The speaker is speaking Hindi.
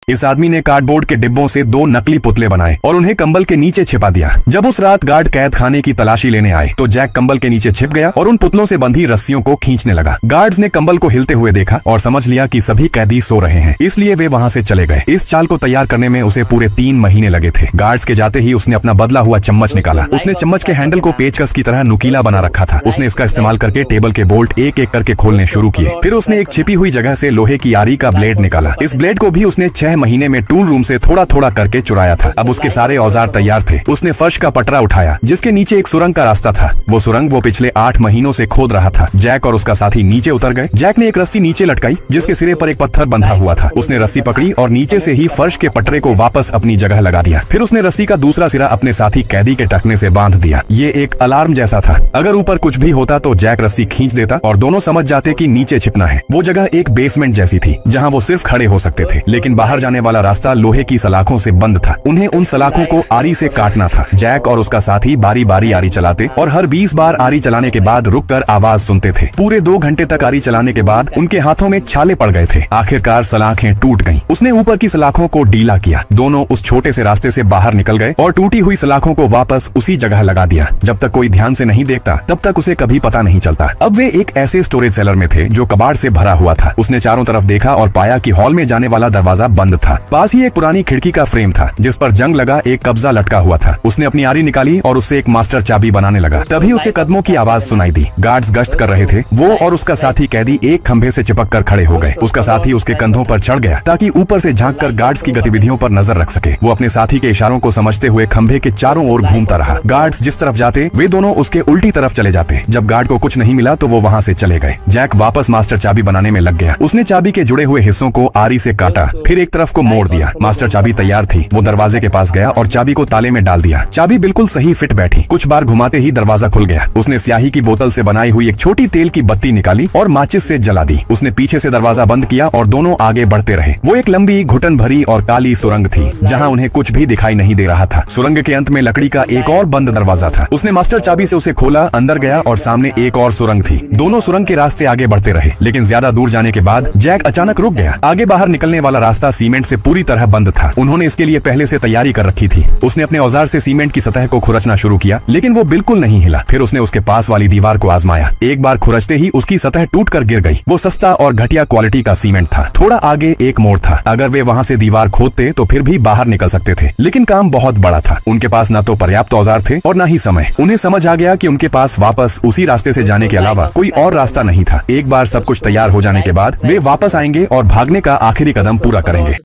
इस आदमी ने कार्डबोर्ड के डिब्बों से 2 नकली पुतले बनाए और उन्हें कंबल के नीचे छिपा दिया। जब उस रात गार्ड कैद खाने की तलाशी लेने आए तो जैक कंबल के नीचे छिप गया और उन पुतलों से बंधी रस्सियों को खींचने लगा। गार्ड्स ने कंबल को हिलते हुए देखा और समझ लिया कि सभी कैदी सो रहे हैं, इसलिए वे वहां से चले गए। इस चाल को तैयार करने में उसे पूरे 3 महीने लगे थे। गार्ड्स के जाते ही उसने अपना बदला हुआ चम्मच निकाला। उसने चम्मच के हैंडल को पेचकस की तरह नुकीला बना रखा था। उसने इसका इस्तेमाल करके टेबल के बोल्ट एक एक करके खोलने शुरू किए। फिर उसने एक छिपी हुई जगह से लोहे की आरी का ब्लेड निकाला। इस ब्लेड को भी उसने 6 महीने में टूल रूम से थोड़ा थोड़ा करके चुराया था। अब उसके सारे औजार तैयार थे। उसने फर्श का पटरा उठाया जिसके नीचे एक सुरंग का रास्ता था। वो सुरंग वो पिछले 8 महीनों से खोद रहा था। जैक और उसका साथी नीचे उतर गए। जैक ने एक रस्सी नीचे लटकाई जिसके सिरे पर एक पत्थर बंधा हुआ था। उसने रस्सी पकड़ी और नीचे से ही फर्श के पटरे को वापस अपनी जगह लगा दिया। फिर उसने रस्सी का दूसरा सिरा अपने साथी कैदी के टखने से बांध दिया। ये एक अलार्म जैसा था। अगर ऊपर कुछ भी होता तो जैक रस्सी खींच देता और दोनों समझ जाते कि नीचे छिपना है। वो जगह एक बेसमेंट जैसी थी जहाँ वो सिर्फ खड़े हो सकते थे, लेकिन बाहर जाने वाला रास्ता लोहे की सलाखों से बंद था। उन्हें उन सलाखों को आरी से काटना था। जैक और उसका साथी बारी बारी आरी चलाते और हर 20 बार आरी चलाने के बाद रुककर आवाज सुनते थे। पूरे 2 घंटे तक आरी चलाने के बाद उनके हाथों में छाले पड़ गए थे। आखिरकार सलाखें टूट गईं। उसने ऊपर की सलाखों को ढीला किया। दोनों उस छोटे से रास्ते से बाहर निकल गए और टूटी हुई सलाखों को वापस उसी जगह लगा दिया। जब तक कोई ध्यान से नहीं देखता तब तक उसे कभी पता नहीं चलता। अब वे एक ऐसे स्टोरेज सेलर में थे जो कबाड़ से भरा हुआ था। उसने चारों तरफ देखा और पाया कि हॉल में जाने वाला दरवाजा बंद था। पास ही एक पुरानी खिड़की का फ्रेम था जिस पर जंग लगा एक कब्जा लटका हुआ था। उसने अपनी आरी निकाली और उससे एक मास्टर चाबी बनाने लगा। तभी उसे कदमों की आवाज सुनाई दी। गार्ड्स गश्त कर रहे थे। वो और उसका साथी कैदी एक खंभे से चिपक कर खड़े हो गए। उसका साथी उसके कंधों पर चढ़ गया ताकि ऊपर से झांक कर गार्ड्स की गतिविधियों पर नजर रख सके। वो अपने साथी के इशारों को समझते हुए खंभे के चारों ओर घूमता रहा। गार्ड्स जिस तरफ जाते वे दोनों उसके उल्टी तरफ चले जाते। जब गार्ड को कुछ नहीं मिला तो वो वहाँ से चले गए। जैक वापस मास्टर चाबी बनाने में लग गया। उसने चाबी के जुड़े हुए हिस्सों को आरी से काटा, फिर एक तरफ को मोड़ दिया। मास्टर चाबी तैयार थी। वो दरवाजे के पास गया और चाबी को ताले में डाल दिया। चाबी बिल्कुल सही फिट बैठी। कुछ बार घुमाते ही दरवाजा खुल गया। उसने स्याही की बोतल से बनाई हुई एक छोटी तेल की बत्ती निकाली और माचिस से जला दी। उसने पीछे से दरवाजा बंद किया और दोनों आगे बढ़ते रहे। वो एक लंबी घुटन भरी और काली सुरंग थी जहाँ उन्हें कुछ भी दिखाई नहीं दे रहा था। सुरंग के अंत में लकड़ी का एक और बंद दरवाजा था। उसने मास्टर चाबी से उसे खोला, अंदर गया और सामने एक और सुरंग थी। दोनों सुरंग के रास्ते आगे बढ़ते रहे, लेकिन ज्यादा दूर जाने के बाद जैक अचानक रुक गया। आगे बाहर निकलने वाला रास्ता सीमेंट से पूरी तरह बंद था। उन्होंने इसके लिए पहले से तैयारी कर रखी थी। उसने अपने औजार से सीमेंट की सतह को खुरचना शुरू किया, लेकिन वो बिल्कुल नहीं हिला। फिर उसने उसके पास वाली दीवार को आजमाया। एक बार खुरचते ही उसकी सतह टूट कर गिर गई। वो सस्ता और घटिया क्वालिटी का सीमेंट था। थोड़ा आगे एक मोड़ था। अगर वे वहाँ से दीवार खोदते तो फिर भी बाहर निकल सकते थे, लेकिन काम बहुत बड़ा था। उनके पास न तो पर्याप्त औजार थे और न ही समय। उन्हें समझ आ गया कि उनके पास वापस उसी रास्ते से जाने के अलावा कोई और रास्ता नहीं था। एक बार सब कुछ तैयार हो जाने के बाद वे वापस आएंगे और भागने का आखिरी कदम पूरा करेंगे।